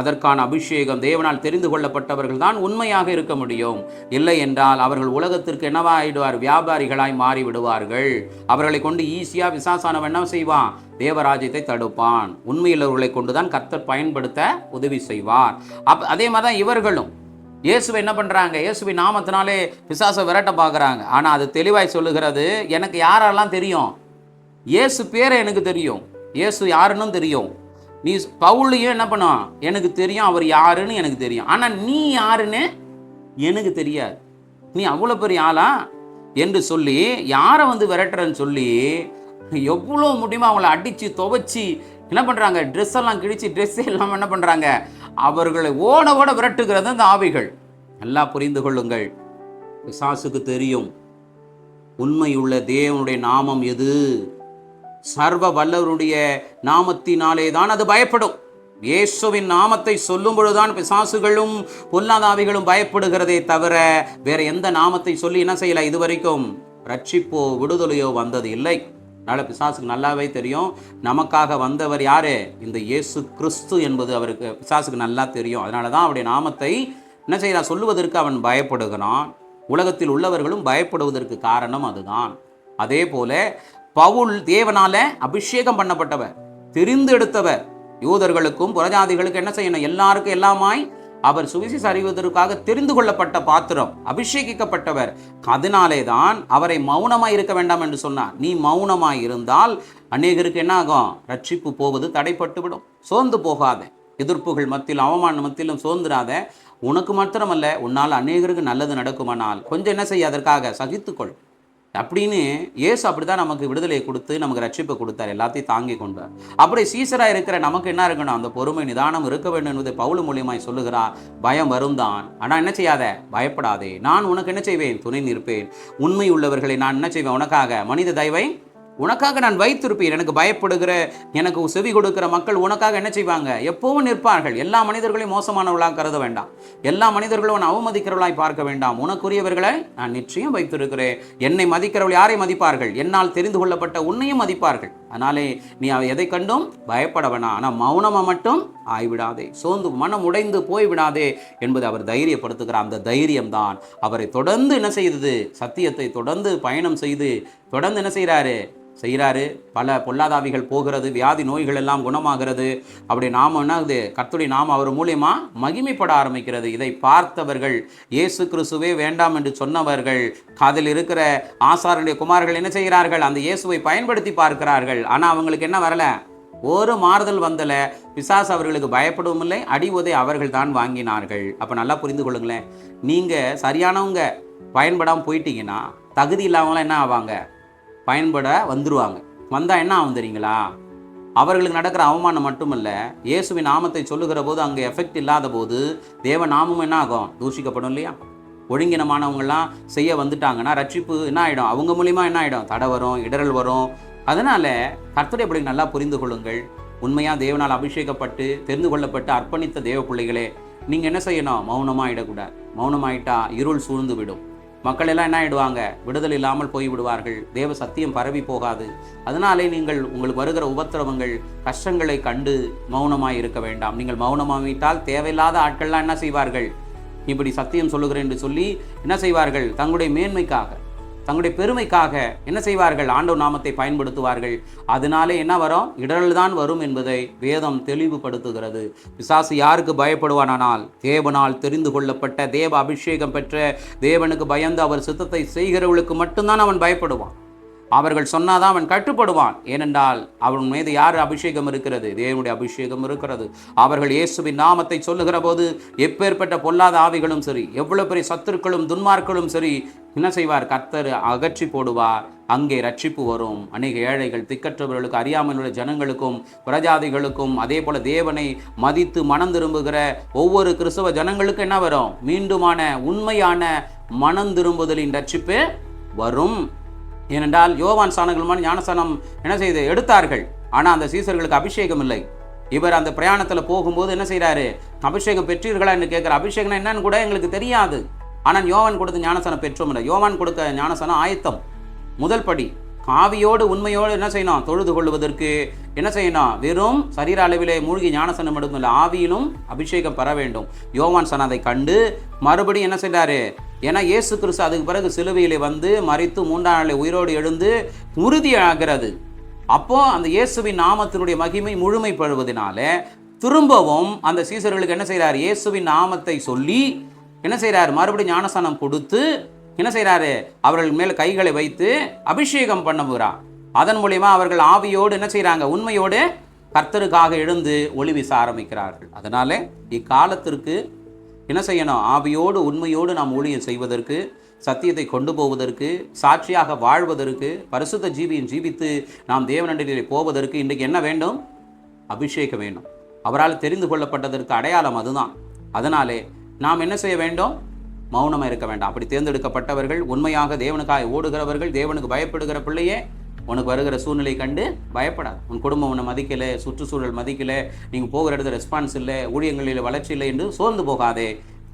அதற்கான அபிஷேகம் தேவனால் தெரிந்து கொள்ளப்பட்டவர்கள் தான் உண்மையாக இருக்க முடியும். இல்லை என்றால் அவர்கள் உலகத்திற்கு என்னவாயிடுவார்? வியாபாரிகளாய் மாறி விடுவார்கள். அவர்களை கொண்டு ஈஸியாக பிசாசானவன் என்ன செய்வான்? தேவராஜ்யத்தை தடுப்பான். உண்மையுள்ளவர்களை கொண்டுதான் கர்த்தர் பயன்படுத்த உதவி செய்வார். அதே மாதிரி தான் இவர்களும் இயேசுவை என்ன பண்ணுறாங்க? இயேசுவின் நாமத்தினாலே பிசாசை விரட்ட பார்க்குறாங்க. ஆனால் அது தெளிவாய் சொல்லுகிறது, எனக்கு யாரெல்லாம் தெரியும், இயேசு பேரை எனக்கு தெரியும், இயேசு யாருன்னு தெரியும். நீ பவுலையும் என்ன பண்ணும்? எனக்கு தெரியும், அவர் யாருன்னு எனக்கு தெரியும். ஆனால் நீ யாருன்னு எனக்கு தெரியாது. நீ அவ்வளோ பெரிய ஆளா என்று சொல்லி யாரை விரட்டுறன்னு சொல்லி எவ்வளோ முடியுமோ அவங்கள அடித்து துவைச்சி என்ன பண்ணுறாங்க? ட்ரெஸ் எல்லாம் கிழிச்சு ட்ரெஸ்ஸே இல்லாமல் என்ன பண்ணுறாங்க? அவர்களை ஓட ஓட விரட்டுகிறது அந்த ஆவிகள். நல்லா புரிந்து கொள்ளுங்கள், பிசாசுக்கு தெரியும் உண்மையுள்ள தேவனுடைய நாமம் எது. சர்வ வல்லவருடைய நாமத்தினாலே தான் அது பயப்படும். இயேசுவின் நாமத்தை சொல்லும் பொழுதுதான் பிசாசுகளும் பொல்லாத ஆவிகளும் பயப்படுகிறதே தவிர வேற எந்த நாமத்தை சொல்லி என்ன செய்யல இதுவரைக்கும் ரட்சிப்போ விடுதலையோ வந்தது இல்லை. அதனால் பிசாசுக்கு நல்லாவே தெரியும் நமக்காக வந்தவர் யாரு? இந்த இயேசு கிறிஸ்து என்பது அவருக்கு பிசாசுக்கு நல்லா தெரியும். அதனால தான் அவருடைய நாமத்தை என்ன செய்யலாம்? சொல்லுவதற்கு அவன் பயப்படுகிறான். உலகத்தில் உள்ளவர்களும் பயப்படுவதற்கு காரணம் அதுதான். அதே போல பவுல் தேவனால அபிஷேகம் பண்ணப்பட்டவர், தெரிந்தெடுத்தவர். யூதர்களுக்கும் புறஜாதிகளுக்கும் என்ன செய்யணும்? எல்லாருக்கும் எல்லாமாய் அவர் சுவிசேஷ அறிவதற்காக தெரிந்து கொள்ளப்பட்ட பாத்திரம், அபிஷேகிக்கப்பட்டவர். அதனாலே தான் அவரை மௌனமாய் இருக்க வேண்டாம் என்று சொன்னார். நீ மௌனமாய் இருந்தால் அநேகருக்கு என்ன ஆகும்? ரட்சிப்பு போவது தடைப்பட்டு விடும். சோர்ந்து போகாத, எதிர்ப்புகள் மத்தியிலும் அவமான மத்தியிலும் சோர்ந்துடாத. உனக்கு மாத்திரமல்ல, உன்னால் அநேகருக்கு நல்லது நடக்குமானால் கொஞ்சம் என்ன செய்ய? அதற்காக சகித்துக்கொள். அப்படின்னு இயேசு அப்படிதான் நமக்கு விடுதலையை கொடுத்து நமக்கு ரட்சிப்பை கொடுத்தார், எல்லாத்தையும் தாங்கி கொண்டார். அப்படி சீசராக இருக்கிற நமக்கு என்ன இருக்கணும்? அந்த பொறுமை நிதானம் இருக்க வேண்டும் என்பதை பவுல் மூலியமாய் சொல்லுகிறார். பயம் வரும் தான், ஆனால் என்ன செய்யாத, பயப்படாதே, நான் உனக்கு என்ன செய்வேன்? துணை நிற்பேன். உண்மை உள்ளவர்களை நான் என்ன செய்வேன்? உனக்காக மனித தயவை உனக்காக நான் வைத்திருப்பேன். எனக்கு பயப்படுகிற, எனக்கு செவி கொடுக்கிற மக்கள் உனக்காக என்ன செய்வாங்க? எப்பவும் நிற்பார்கள். எல்லா மனிதர்களையும் மோசமானவர்களாக கருத வேண்டாம், எல்லா மனிதர்களும் அவமதிக்கிறவர்களாய் பார்க்க வேண்டாம். உனக்குரியவர்களை நான் நிச்சயம் வைத்திருக்கிறேன். என்னை மதிக்கிறவர்கள் யாரை மதிப்பார்கள்? என்னால் தெரிந்து கொள்ளப்பட்ட உன்னையும் மதிப்பார்கள். அதனாலே நீ எதை கண்டும் பயப்பட வேணாம், ஆனால் மௌனமாக மட்டும் ஆய்விடாதே, சோர்ந்து மனம் உடைந்து போய்விடாதே என்பதை அவர் தைரியப்படுத்துகிறார். அந்த தைரியம்தான் அவரை தொடர்ந்து என்ன செய்தது? சத்தியத்தை தொடர்ந்து பயணம் செய்து தொடர்ந்து என்ன செய்கிறாரு? பல பொல்லாதாவிகள் போகிறது, வியாதி நோய்கள் எல்லாம் குணமாகிறது. அப்படி நாம் என்னது? கர்த்தருடைய நாமம் அவர் மூலியமா மகிமைப்பட ஆரம்பிக்கிறது. இதை பார்த்தவர்கள், இயேசு கிறிஸ்துவே வேண்டாம் என்று சொன்னவர்கள், அதில் இருக்கிற ஆசாரனுடைய குமாரர்கள் என்ன செய்கிறார்கள்? அந்த இயேசுவை பயன்படுத்தி பார்க்கிறார்கள். ஆனால் அவங்களுக்கு என்ன வரல? ஒரு மாறுதல் வந்தல. பிசாசு அவர்களுக்கு பயப்படவும் இல்லை, அடி உதை அவர்கள் தான் வாங்கினார்கள். அப்போ நல்லா புரிந்து கொள்ளுங்களேன், நீங்கள் சரியானவங்க பயன்படாமல் போயிட்டீங்கன்னா தகுதி இல்லாமலாம் என்ன ஆவாங்க? பயன்பட வந்துடுவாங்க. வந்தால் என்ன ஆகும் தெரியுங்களா? அவர்களுக்கு நடக்கிற அவமானம் மட்டுமல்ல, இயேசுவின் நாமத்தை சொல்லுகிற போது அங்கே எஃபெக்ட் இல்லாத போது தேவ நாமம் என்ன ஆகும்? தூஷிக்கப்படும் இல்லையா? ஒழுங்கினமானவங்கள்லாம் செய்ய வந்துட்டாங்கன்னா ரட்சிப்பு என்ன ஆகிடும்? அவங்க மூலிமா என்ன ஆகிடும்? தடை வரும், இடரல் வரும். அதனால் கர்த்தரை எப்படி நல்லா புரிந்து கொள்ளுங்கள். உண்மையாக தேவனால் அபிஷேகப்பட்டு தெரிந்து கொள்ளப்பட்டு அர்ப்பணித்த தேவ பிள்ளைகளே, நீங்கள் என்ன செய்யணும்? மௌனமாக ஆகிடக்கூடாது. மௌனமாயிட்டா இருள் சூழ்ந்து விடும். மக்கள் எல்லாம் என்ன ஆகிடுவாங்க? விடுதலை இல்லாமல் போய்விடுவார்கள். தேவ சத்தியம் பரவி போகாது. அதனாலே நீங்கள் உங்களுக்கு வருகிற உபத்திரவங்கள், கஷ்டங்களை கண்டு மௌனமாய் இருக்க வேண்டாம். நீங்கள் மௌனமாவிட்டால் தேவையில்லாத ஆட்கள்லாம் என்ன செய்வார்கள்? இப்படி சத்தியம் சொல்லுகிறேன் என்று சொல்லி என்ன செய்வார்கள்? தங்களுடைய மேன்மைக்காக, தங்களுடைய பெருமைக்காக என்ன செய்வார்கள்? ஆண்டவர் நாமத்தை பயன்படுத்துவார்கள். அதனாலே என்ன வரும்? இடரல் தான் வரும் என்பதை வேதம் தெளிவுபடுத்துகிறது. பிசாசு யாருக்கு பயப்படுவானால், தேவனால் தெரிந்து கொள்ளப்பட்ட தேவ அபிஷேகம் பெற்ற தேவனுக்கு பயந்து அவர் சித்தத்தை செய்கிறவர்களுக்கு மட்டும்தான் அவன் பயப்படுவான். அவர்கள் சொன்னாதான் அவன் கட்டுப்படுவான். ஏனென்றால் அவன் மீது யார் அபிஷேகம் இருக்கிறது? தேவனுடைய அபிஷேகம் இருக்கிறது. அவர்கள் இயேசுவின் நாமத்தை சொல்லுகிற போது எப்பேற்பட்ட பொல்லாத ஆவிகளும் சரி, எவ்வளவு பெரிய சத்துருக்களும் துன்மார்களும் சரி என்ன செய்வார்? கர்த்தர் அகற்றி போடுவார். அங்கே ரட்சிப்பு வரும். அநேக ஏழைகள், திக்கற்றவர்களுக்கு, அறியாமல் உள்ள ஜனங்களுக்கும், பிரஜாதிகளுக்கும், அதே போல தேவனை மதித்து மனம் திரும்புகிற ஒவ்வொரு கிறிஸ்தவ ஜனங்களுக்கும் என்ன வரும்? மீண்டுமான உண்மையான மனம் திரும்புதலின் ரட்சிப்பு வரும். ஏனென்றால் யோவான் சானகல்மான் ஞானஸ்நானம் என்ன செய்து எடுத்தார்கள், ஆனால் அந்த சீசர்களுக்கு அபிஷேகம் இல்லை. இவர் அந்த பிரயாணத்தில் போகும்போது என்ன செய்கிறாரு? அபிஷேகம் பெற்றீர்களா என்று கேட்குற. அபிஷேகம் என்னன்னு கூட எங்களுக்கு தெரியாது. ஆனால் யோவான் கொடுத்த ஞானஸ்நானம் பெற்றோம் இல்லை. யோவான் கொடுக்க ஞானஸ்நானம் ஆயத்தம், முதல் படி. ஆவியோடு உண்மையோடு என்ன செய்யணும்? தொழுது கொள்வதற்கு என்ன செய்யணும்? வெறும் சரீர அளவிலே மூழ்கி ஞானஸ்நானம் மட்டுமில்லை, ஆவியிலும் அபிஷேகம் பெற வேண்டும். யோவான் சொன்னதை கண்டு மறுபடியும் என்ன செய்தாரு? ஏன்னா இயேசு கிறிஸ்து அதுக்கு பிறகு சிலுவையிலே வந்து மரித்து 3ஆம் நாளிலே உயிரோடு எழுந்து உறுதியாகிறது. அப்போ அந்த இயேசுவின் நாமத்தினுடைய மகிமை முழுமைப்படுவதனால திரும்பவும் அந்த சீசர்களுக்கு என்ன செய்கிறார்? இயேசுவின் நாமத்தை சொல்லி என்ன செய்கிறார்? மறுபடியும் ஞானஸ்நானம் கொடுத்து என்ன செய்கிறாரு? அவர்கள் மேல் கைகளை வைத்து அபிஷேகம் பண்ணுகிறார். அதன் மூலியமா அவர்கள் ஆவியோடு என்ன செய்கிறாங்க? உண்மையோடு கர்த்தருக்காக எழுந்து ஒளி வீச ஆரம்பிக்கிறார்கள். அதனால இக்காலத்திற்கு என்ன செய்யணும்? ஆவியோடு உண்மையோடு நாம் ஊழியம் செய்வதற்கு, சத்தியத்தை கொண்டு போவதற்கு, சாட்சியாக வாழ்வதற்கு, பரிசுத்த ஜீவியம் ஜீவித்து நாம் தேவனண்டிலே போவதற்கு இன்றைக்கு என்ன வேண்டும்? அபிஷேகம் வேண்டும். அவரால் தெரிந்து கொள்ளப்பட்டதற்கு அடையாளம் அதுதான். அதனாலே நாம் என்ன செய்ய வேண்டும்? மௌனமாக இருக்க வேண்டாம். அப்படி தேர்ந்தெடுக்கப்பட்டவர்கள், உண்மையாக தேவனுக்காக ஓடுகிறவர்கள், தேவனுக்கு பயப்படுகிற பிள்ளையே, உனக்கு வருகிற சூழ்நிலை கண்டு பயப்படாது. உன் குடும்பம் உன்னை மதிக்கலை, சுற்றுச்சூழல் மதிக்கலை, நீங்கள் போகிற இடத்துல ரெஸ்பான்ஸ் இல்லை, ஊழியங்களில் வளர்ச்சி இல்லை என்று சோர்ந்து போகாதே.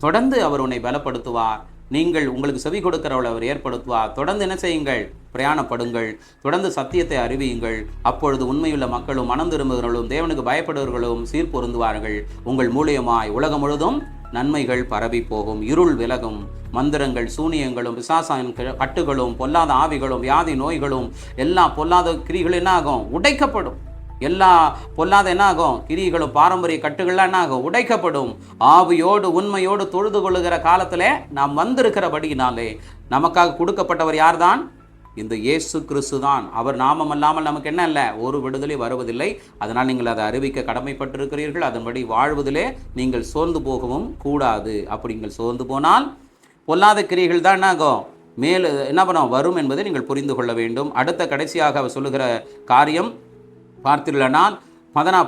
தொடர்ந்து அவர் உன்னை பலப்படுத்துவார். நீங்கள் உங்களுக்கு செவி கொடுக்கிறவளை அவர் ஏற்படுத்துவார். தொடர்ந்து என்ன செய்யுங்கள்? பிரயாணப்படுங்கள். தொடர்ந்து சத்தியத்தை அறிவியுங்கள். அப்பொழுது உண்மையுள்ள மக்களும் மனம் திரும்புகிறவர்களும் தேவனுக்கு பயப்படுபவர்களும் சீர்பொருந்துவார்கள். உங்கள் மூலியமாய் உலகம் முழுதும் நன்மைகள் பரவி போகும். இருள் விலகும். மந்திரங்கள், சூனியங்களும், பிசாசான் கட்டுகளும், பொல்லாத ஆவிகளும், வியாதி நோய்களும், எல்லா பொல்லாத கிரிகளும் என்ன ஆகும்? உடைக்கப்படும். எல்லா பொல்லாத என்ன ஆகும்? கிரிகளும் பாரம்பரிய கட்டுகள்லாம் என்ன ஆகும்? உடைக்கப்படும். ஆவியோடு உண்மையோடு தொழுது கொள்ளுகிற காலத்தில் நாம் வந்திருக்கிறபடியினாலே நமக்காக கொடுக்கப்பட்டவர் யார்தான்? இந்த இயேசு கிறிஸ்து தான். அவர் நாமம் அல்லாமல் நமக்கு என்ன இல்லை? ஒரு விடுதலை வருவதில்லை. அதனால் நீங்கள் அதை அறிவிக்க கடமைப்பட்டிருக்கிறீர்கள். அதன்படி வாழ்வதிலே நீங்கள் சோர்ந்து போகவும் கூடாது. அப்படி நீங்கள் சோர்ந்து போனால் பொல்லாத கிரியைகள் தான் என்ன ஆகும்? மேல் என்ன பண்ண வரும் என்பதை நீங்கள் புரிந்து கொள்ள வேண்டும். அடுத்த கடைசியாக அவர் சொல்லுகிற காரியம் பார்த்தீர்களானால்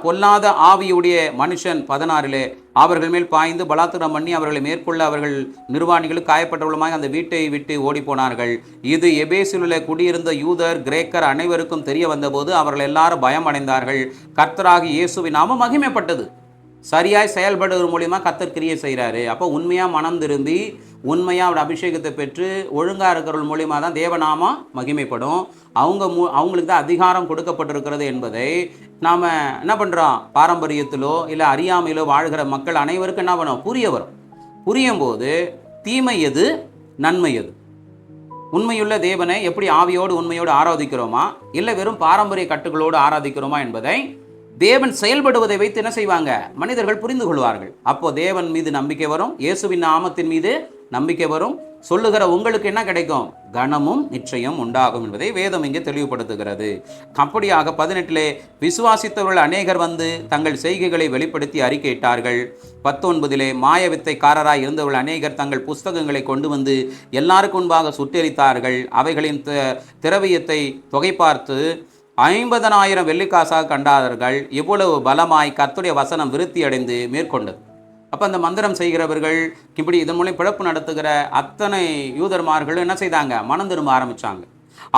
பொல்லாத ஆவியுடைய மனுஷன் 16 அவர்கள் மேல் பாய்ந்து பலாத்காரம் பண்ணி அவர்களை மேற்கொள்ள அவர்கள் நிர்வாணிகளும் காயப்பட்டவர்களுமாக அந்த வீட்டை விட்டு ஓடி போனார்கள். இது எபேசிலுள்ள குடியிருந்த யூதர் கிரேக்கர் அனைவருக்கும் தெரிய வந்தபோது அவர்கள் எல்லாரும் பயம் அடைந்தார்கள். கர்த்தராகிய இயேசுவின் நாமம் மகிமைப்பட்டது. சரியாய் செயல்படுவது மூலியமாக கர்த்தர் கிரியை செய்கிறாரு. அப்போ உண்மையாக மனம் திரும்பி உண்மையாக அவருடைய அபிஷேகத்தை பெற்று ஒழுங்காக இருக்கிறவர்கள் மூலியமாக தான் தேவநாமம் மகிமைப்படும். அவங்களுக்கு தான் அதிகாரம் கொடுக்கப்பட்டிருக்கிறது என்பதை நாம் என்ன பண்ணுறோம், பாரம்பரியத்திலோ இல்லை அறியாமையிலோ வாழ்கிற மக்கள் அனைவருக்கும் என்ன பண்ணும், புரியும் போது தீமை எது நன்மை எது, உண்மையுள்ள தேவனை எப்படி ஆவியோடு உண்மையோடு ஆராதிக்கிறோமா இல்லை வெறும் பாரம்பரிய கட்டுகளோடு ஆராதிக்கிறோமா என்பதை தேவன் செயல்படுவதை வைத்து என்ன செய்வாங்க, மனிதர்கள் புரிந்து கொள்வார்கள். அப்போ தேவன் மீது நம்பிக்கை வரும், இயேசுவின் நாமத்தின் மீது நம்பிக்கை வரும். சொல்லுகிற உங்களுக்கு என்ன கிடைக்கும், கனமும் நிச்சயம் உண்டாகும் என்பதை வேதம் இங்கே தெளிவுபடுத்துகிறது. அப்படியாக 18 விசுவாசித்தவர்கள் அநேகர் வந்து தங்கள் செய்கைகளை வெளிப்படுத்தி அறிக்கையிட்டார்கள். 19 மாயவித்தைக்காரராய் இருந்தவர்கள் அநேகர் தங்கள் புஸ்தகங்களை கொண்டு வந்து எல்லாருக்கும் முன்பாக சுட்டெரித்தார்கள். அவைகளின் திரவியத்தை தொகை பார்த்து 50,000 வெள்ளிக்காசாக கண்டார்கள். இவ்வளவு பலமாய் கர்த்தருடைய வசனம் விருத்தி அடைந்து மேற்கொண்டது. அப்போ அந்த மந்திரம் செய்கிறவர்கள் இப்படி இதன் மூலம் பிழப்பு நடத்துகிற அத்தனை யூதர்மார்கள் என்ன செய்தாங்க, மனம் திரும்ப ஆரம்பித்தாங்க.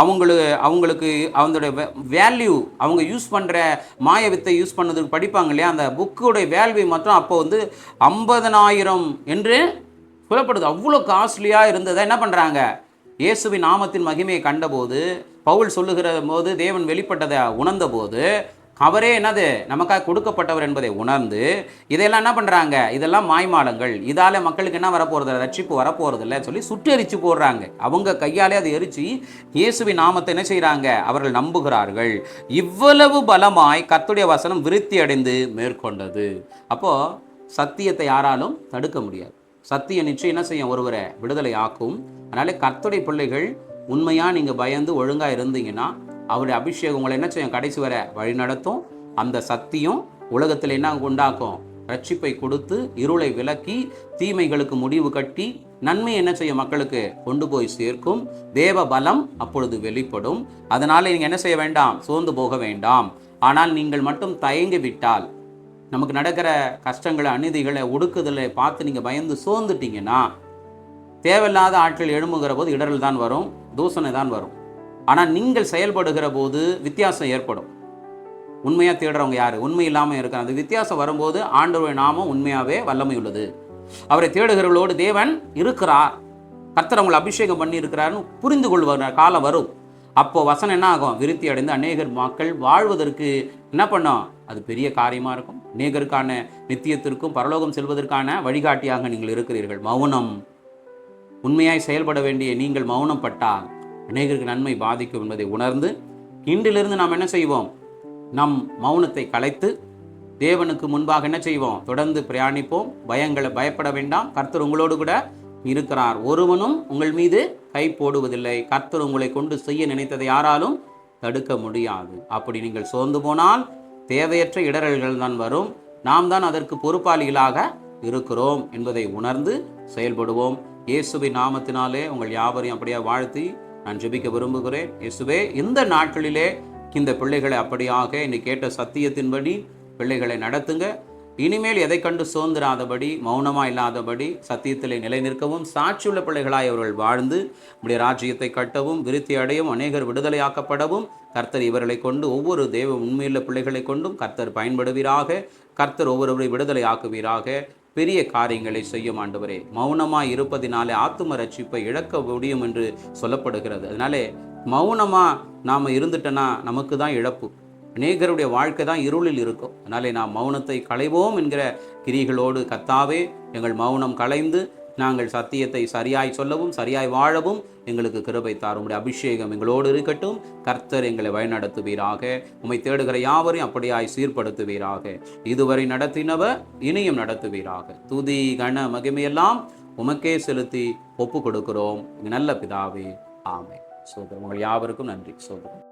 அவங்களுக்கு அவங்களுடைய வேல்யூ, அவங்க யூஸ் பண்ணுற மாய வித்தை யூஸ் பண்ணதுக்கு படிப்பாங்க இல்லையா, அந்த புக்குடைய வேல்யூ மட்டும் அப்போ 50,000 என்று சொல்லப்படுது. அவ்வளோ காஸ்ட்லியாக இருந்ததை என்ன பண்ணுறாங்க, இயேசுவின் நாமத்தின் மகிமையை கண்டபோது, பவுல் சொல்லுகிற போது தேவன் வெளிப்பட்டதை உணர்ந்த போது அவரே என்னது நமக்காக கொடுக்கப்பட்டவர் என்பதை உணர்ந்து இதெல்லாம் என்ன பண்ணுறாங்க, இதெல்லாம் மாய்மாலங்கள், இதால் மக்களுக்கு என்ன வரப்போகிறது, ரட்சிப்பு வரப்போகிறது இல்லை சொல்லி சுட்டெரிச்சு போடுறாங்க. அவங்க கையாலே அதை எரிச்சு இயேசுவின் நாமத்தை என்ன செய்கிறாங்க, அவர்கள் நம்புகிறார்கள். இவ்வளவு பலமாய் கர்த்தருடைய வசனம் விருத்தி அடைந்து மேற்கொண்டது. அப்போது சத்தியத்தை யாராலும் தடுக்க முடியாது. சத்தியம் நிச்சயம் என்ன செய்யும், ஒருவரை விடுதலை ஆக்கும். அதனால கர்த்தருடைய பிள்ளைகள் உண்மையாக நீங்கள் பயந்து ஒழுங்காக இருந்தீங்கன்னா அவருடைய அபிஷேகம் உங்களை என்ன செய்யும், கடைசி வர வழி நடத்தும். அந்த சத்தியம் உலகத்தில் என்ன உண்டாக்கும், ரட்சிப்பை கொடுத்து இருளை விலக்கி தீமைகளுக்கு முடிவு கட்டி நன்மை என்ன செய்யும், மக்களுக்கு கொண்டு போய் சேர்க்கும். தேவ பலம் அப்பொழுது வெளிப்படும். அதனால் நீங்கள் என்ன செய்ய வேண்டாம், சோர்ந்து போக வேண்டாம். ஆனால் நீங்கள் மட்டும் தயங்கி விட்டால், நமக்கு நடக்கிற கஷ்டங்களை அநீதிகளை ஒடுக்குதலை பார்த்து நீங்கள் பயந்து சோர்ந்துட்டீங்கன்னா தேவையில்லாத ஆட்கள் எழும்புகிற போது இடர்கள் தான் வரும், தூசணை தான் வரும். ஆனால் நீங்கள் செயல்படுகிற போது வித்தியாசம் ஏற்படும். உண்மையாக தேடுறவங்க யார், உண்மை இல்லாமல் இருக்கிற அந்த வித்தியாசம் வரும்போது ஆண்டவருடைய நாமம் உண்மையாகவே வல்லமை உள்ளது. அவரை தேடுகிறவர்களோடு தேவன் இருக்கிறார், கர்த்தர் அவங்களை அபிஷேகம் பண்ணி இருக்கிறார்னு புரிந்து கொள்வார் காலம் வரும். அப்போ வசனம் என்ன ஆகும், விருத்தி அடைந்து அநேகர் மக்கள் வாழ்வதற்கு என்ன பண்ணோம், அது பெரிய காரியமாக இருக்கும். அநேகருக்கான நித்தியத்திற்கும் பரலோகம் செல்வதற்கான வழிகாட்டியாக நீங்கள் இருக்கிறீர்கள். மௌனம், உண்மையாய் செயல்பட வேண்டிய நீங்கள் மௌனம் பட்டால் அநேகருக்கு நன்மை பாதிக்கும் என்பதை உணர்ந்து இன்றிலிருந்து நாம் என்ன செய்வோம், நம் மௌனத்தை கலைத்து தேவனுக்கு முன்பாக என்ன செய்வோம், தொடர்ந்து பிரயாணிப்போம். பயப்பட வேண்டாம், கர்த்தர் உங்களோடு கூட இருக்கிறார். ஒருவனும் உங்கள் மீது கை போடுவதில்லை. கர்த்தர் உங்களை கொண்டு செய்ய நினைத்ததை யாராலும் தடுக்க முடியாது. அப்படி நீங்கள் சோர்ந்து போனால் தேவையற்ற இடரல்கள் தான் வரும். நாம் தான் அதற்கு பொறுப்பாளிகளாக இருக்கிறோம் என்பதை உணர்ந்து செயல்படுவோம். இயேசுவின் நாமத்தினாலே உங்கள் யாவரையும் அப்படியே வாழ்த்தி நான் ஜெபிக்க விரும்புகிறேன். இயேசுவே, இந்த நாட்களிலே இந்த பிள்ளைகளை அப்படியாக இன்னைக்கு கேட்ட சத்தியத்தின்படி பிள்ளைகளை நடத்துங்க. இனிமேல் எதை கண்டு சோர்ந்திராதபடி, மௌனமாக இல்லாதபடி சத்தியத்திலே நிலை நிற்கவும், சாட்சியுள்ள பிள்ளைகளாய் அவர்கள் வாழ்ந்து நம்முடைய ராஜ்யத்தை கட்டவும், விருத்தி அடையும், அநேகர் விடுதலையாக்கப்படவும் கர்த்தர் இவர்களை கொண்டு ஒவ்வொரு தேவ உண்மையுள்ள பிள்ளைகளை கொண்டும் கர்த்தர் பயன்படுவீராக. கர்த்தர் ஒவ்வொருவரை விடுதலை ஆக்குவீராக. பெரிய காரியங்களை செய்யும் ஆண்டவரே. மௌனமாக இருப்பதினாலே ஆத்தும ரட்சிப்பை இழக்க முடியும் என்று சொல்லப்படுகிறது. அதனாலே மௌனமாக நாம் இருந்துட்டோன்னா நமக்கு தான் இழப்பு. அநேகருடைய வாழ்க்கை தான் இருளில் இருக்கும். அதனாலே நாம் மௌனத்தை களைவோம் என்கிற கிரிகளோடு கர்த்தாவே எங்கள் மௌனம் களைந்து நாங்கள் சத்தியத்தை சரியாய் சொல்லவும் சரியாய் வாழவும் எங்களுக்கு கிருபை தாரும். உம்முடைய அபிஷேகம் எங்களோடு இருக்கட்டும். கர்த்தர் எங்களை வழிநடத்துவீராக. உம்மை தேடுகிற யாவரையும் அப்படியாய் சீர்படுத்துவீராக. இதுவரை நடத்தினவர் இனியும் நடத்துவீராக. துதி கன மகிமையெல்லாம் உமக்கே செலுத்தி ஒப்பு கொடுக்கிறோம் நல்ல பிதாவே. ஆமென். சோதரம் உங்கள் யாவருக்கும் நன்றி. சோதரம்.